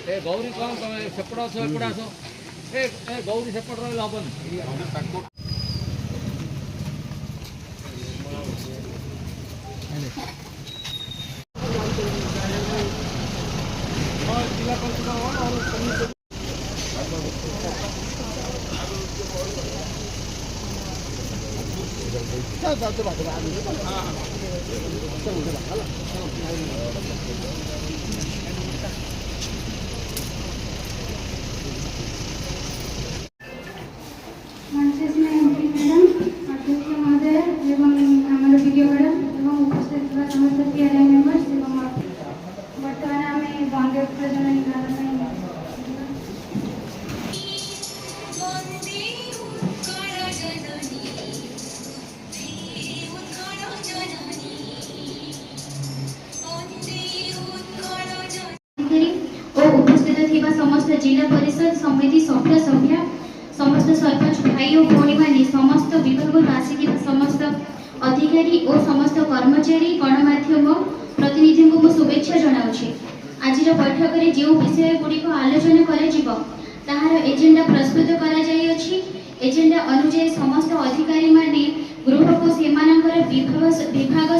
ए गौरी कौन तमे सेपड़ा छो एपड़ा छो ए गौरी सेपड़ रहले हबन समस्त जिला परिषद समिति सभ्य सभ्या समस्त सरपंच भाई और भौणी माने समस्त विभाग आसिक समस्त अधिकारी और समस्त कर्मचारी गणमाध्यम प्रतिनिधि को शुभेच्छा जनाऊे। आज बैठक में जो विषय गुड़िक आलोचना कर एजेंडा प्रस्तुत कर एजेंडा अनुसार समस्त अधिकारी माने गृह को विभाग